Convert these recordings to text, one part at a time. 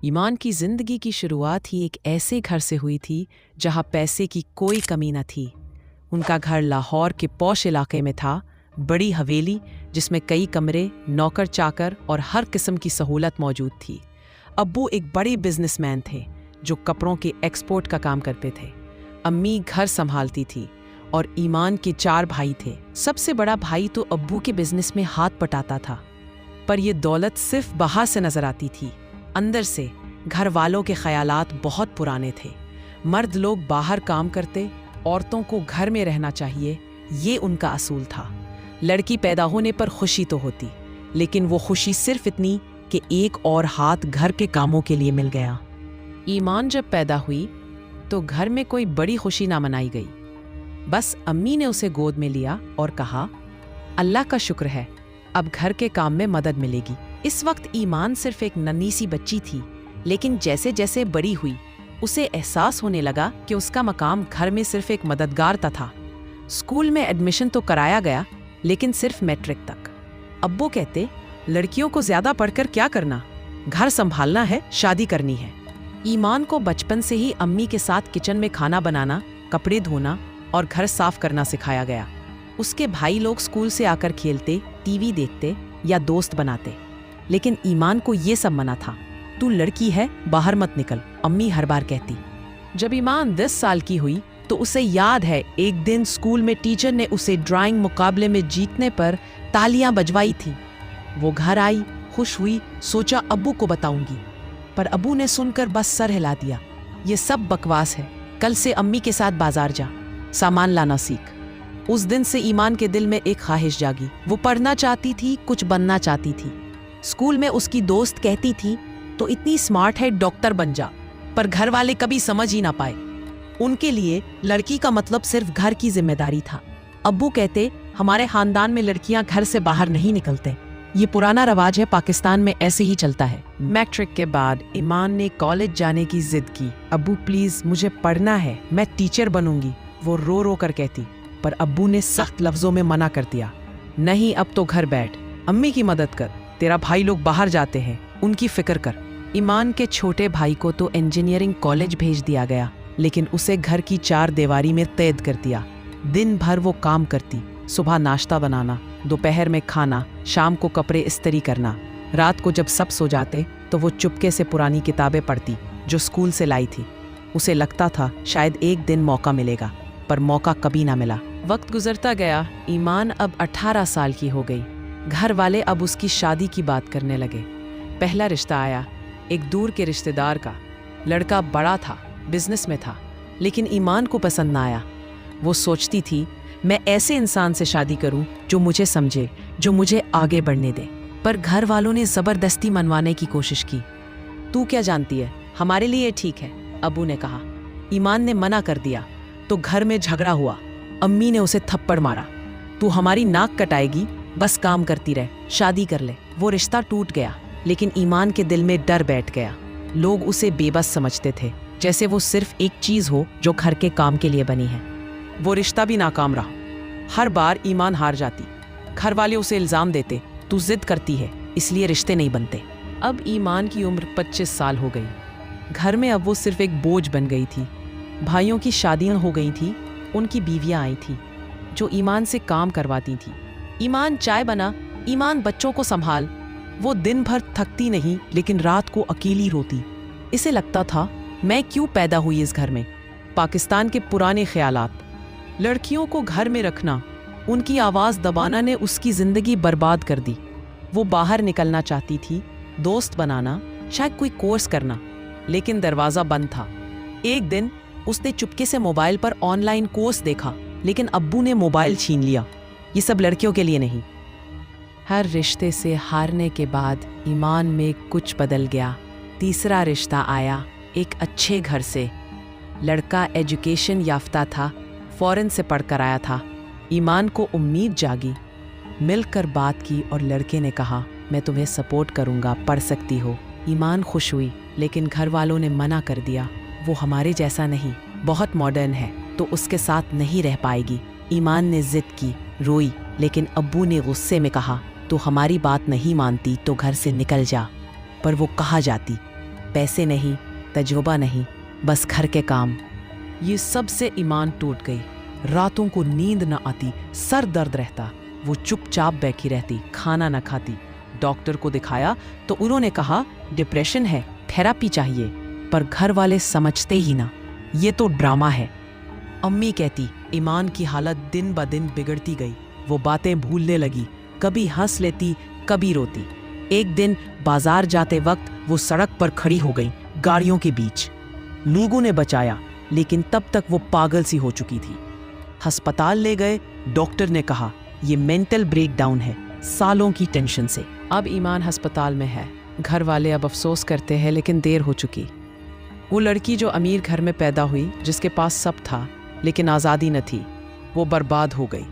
ईमान की जिंदगी की शुरुआत ही एक ऐसे घर से हुई थी जहां पैसे की कोई कमी न थी। उनका घर लाहौर के पॉश इलाके में था, बड़ी हवेली जिसमें कई कमरे, नौकर चाकर और हर किस्म की सहूलत मौजूद थी। अब्बू एक बड़े बिजनेसमैन थे जो कपड़ों के एक्सपोर्ट का काम करते थे। अम्मी घर संभालती थी और ईमान के 4 भाई थे। सबसे बड़ा भाई तो अब्बू के बिजनेस में हाथ बटाता था, पर यह दौलत सिर्फ बाहर से नजर आती थी। अंदर से घर वालों के ख्यालात बहुत पुराने थे। मर्द लोग बाहर काम करते, औरतों को घर में रहना चाहिए, ये उनका असूल था। लड़की पैदा होने पर खुशी तो होती, लेकिन वो खुशी सिर्फ इतनी कि एक और हाथ घर के कामों के लिए मिल गया। ईमान जब पैदा हुई तो घर में कोई बड़ी खुशी ना मनाई गई। बस अम्मी ने उसे गोद में लिया और कहा, अल्लाह का शुक्र है, अब घर के काम में मदद मिलेगी। इस वक्त ईमान सिर्फ एक नन्ही सी बच्ची थी, लेकिन जैसे जैसे बड़ी हुई उसे एहसास होने लगा कि उसका मकाम घर में सिर्फ एक मददगार था। स्कूल में एडमिशन तो कराया गया, लेकिन सिर्फ मैट्रिक तक। अब्बू कहते, लड़कियों को ज्यादा पढ़कर क्या करना, घर संभालना है, शादी करनी है। ईमान को बचपन से ही अम्मी के साथ किचन में खाना बनाना, कपड़े धोना और घर साफ करना सिखाया गया। उसके भाई लोग स्कूल से आकर खेलते, टीवी देखते या दोस्त बनाते, लेकिन ईमान को ये सब मना था। तू लड़की है, बाहर मत निकल, अम्मी हर बार कहती। जब ईमान 10 साल की हुई तो उसे याद है एक दिन स्कूल में टीचर ने उसे ड्राइंग मुकाबले में जीतने पर तालियां बजवाई थी। वो घर आई, खुश हुई, सोचा अब्बू को बताऊंगी, पर अब्बू ने सुनकर बस सर हिला दिया। ये सब बकवास है, कल से अम्मी के साथ बाजार जा, सामान लाना सीख। उस दिन से ईमान के दिल में एक ख्वाहिश जागी। वो पढ़ना चाहती थी, कुछ बनना चाहती थी। स्कूल में उसकी दोस्त कहती थी, तो इतनी स्मार्ट है, डॉक्टर बन जा, पर घर वाले कभी समझ ही ना पाए। उनके लिए लड़की का मतलब सिर्फ घर की जिम्मेदारी था। अब्बू कहते, हमारे खानदान में लड़कियां घर से बाहर नहीं निकलते, ये पुराना रवाज है, पाकिस्तान में ऐसे ही चलता है। मैट्रिक के बाद ईमान ने कॉलेज जाने की जिद की। अब्बू प्लीज, मुझे पढ़ना है, मैं टीचर बनूंगी, वो रो रो कर कहती। पर अब्बू ने सख्त लफ्जों में मना कर दिया। नहीं, अब तो घर बैठ, अम्मी की मदद कर, तेरा भाई लोग बाहर जाते हैं, उनकी फिक्र कर। ईमान के छोटे भाई को तो इंजीनियरिंग कॉलेज भेज दिया गया, लेकिन उसे घर की 4 दीवारी में कैद कर दिया। दिन भर वो काम करती, सुबह नाश्ता बनाना, दोपहर में खाना, शाम को कपड़े इस्त्री करना। रात को जब सब सो जाते तो वो चुपके से पुरानी किताबें पढ़ती जो स्कूल से लाई थी। उसे लगता था शायद एक दिन मौका मिलेगा, पर मौका कभी ना मिला। वक्त गुजरता गया, ईमान अब 18 साल की हो गई। घर वाले अब उसकी शादी की बात करने लगे। पहला रिश्ता आया, एक दूर के रिश्तेदार का। लड़का बड़ा था, बिजनेस में था, लेकिन ईमान को पसंद ना आया। वो सोचती थी, मैं ऐसे इंसान से शादी करूं जो मुझे समझे, जो मुझे आगे बढ़ने दे। पर घर वालों ने जबरदस्ती मनवाने की कोशिश की। तू क्या जानती है, हमारे लिए ठीक है, अबू ने कहा। ईमान ने मना कर दिया तो घर में झगड़ा हुआ। अम्मी ने उसे थप्पड़ मारा। तू हमारी नाक कटाएगी, बस काम करती रह, शादी कर ले। वो रिश्ता टूट गया, लेकिन ईमान के दिल में डर बैठ गया। लोग उसे बेबस समझते थे, जैसे वो सिर्फ एक चीज हो जो घर के काम के लिए बनी है। वो रिश्ता भी नाकाम रहा। हर बार ईमान हार जाती। घर वाले उसे इल्जाम देते, तू जिद करती है इसलिए रिश्ते नहीं बनते। अब ईमान की उम्र 25 साल हो गई। घर में अब वो सिर्फ एक बोझ बन गई थी। भाइयों की शादियां हो गई थी, उनकी बीवियां आई थी जो ईमान से काम करवाती थी। ईमान चाय बना, ईमान बच्चों को संभाल। वो दिन भर थकती नहीं, लेकिन रात को अकेली रोती। इसे लगता था, मैं क्यों पैदा हुई इस घर में। पाकिस्तान के पुराने ख्यालात, लड़कियों को घर में रखना, उनकी आवाज़ दबाना ने उसकी ज़िंदगी बर्बाद कर दी। वो बाहर निकलना चाहती थी, दोस्त बनाना, शायद कोई कोर्स करना, लेकिन दरवाज़ा बंद था। एक दिन उसने चुपके से मोबाइल पर ऑनलाइन कोर्स देखा, लेकिन अब्बू ने मोबाइल छीन लिया। ये सब लड़कियों के लिए नहीं। हर रिश्ते से हारने के बाद ईमान में कुछ बदल गया। तीसरा रिश्ता आया, एक अच्छे घर से। लड़का एजुकेशन याफ्ता था, फॉरेन से पढ़कर आया था। ईमान को उम्मीद जागी। मिलकर बात की और लड़के ने कहा, मैं तुम्हें सपोर्ट करूंगा, पढ़ सकती हो। ईमान खुश हुई, लेकिन घर वालों ने मना कर दिया। वो हमारे जैसा नहीं, बहुत मॉडर्न है, तो उसके साथ नहीं रह पाएगी। ईमान ने जिद की, रोई, लेकिन अब्बू ने गुस्से में कहा, तू हमारी बात नहीं मानती तो घर से निकल जा। पर वो कहाँ जाती। पैसे नहीं, तजुर्बा नहीं, बस घर के काम। ये सब से ईमान टूट गई। रातों को नींद न आती, सर दर्द रहता। वो चुपचाप बैठी रहती, खाना न खाती। डॉक्टर को दिखाया तो उन्होंने कहा डिप्रेशन है, थेरापी चाहिए। पर घर वाले समझते ही ना, ये तो ड्रामा है। अम्मी कहती ईमान की हालत दिन ब दिन बिगड़ती गई। वो बातें भूलने लगी, कभी हंस लेती, कभी रोती। एक दिन बाजार जाते वक्त वो सड़क पर खड़ी हो गई, गाड़ियों के बीच। लोगों ने बचाया, लेकिन तब तक वो पागल सी हो चुकी थी। अस्पताल ले गए, डॉक्टर ने कहा ये मेंटल ब्रेकडाउन है, सालों की टेंशन से। अब ईमान अस्पताल में है। घर वाले अब अफसोस करते हैं, लेकिन देर हो चुकी। वो लड़की जो अमीर घर में पैदा हुई, जिसके पास सब था लेकिन आज़ादी न थी, वो बर्बाद हो गई।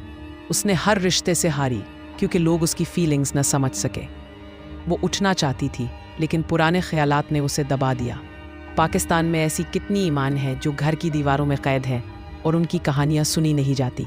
उसने हर रिश्ते से हारी, क्योंकि लोग उसकी फीलिंग्स न समझ सके। वो उठना चाहती थी, लेकिन पुराने ख्यालात ने उसे दबा दिया। पाकिस्तान में ऐसी कितनी ईमान है जो घर की दीवारों में कैद है और उनकी कहानियाँ सुनी नहीं जाती।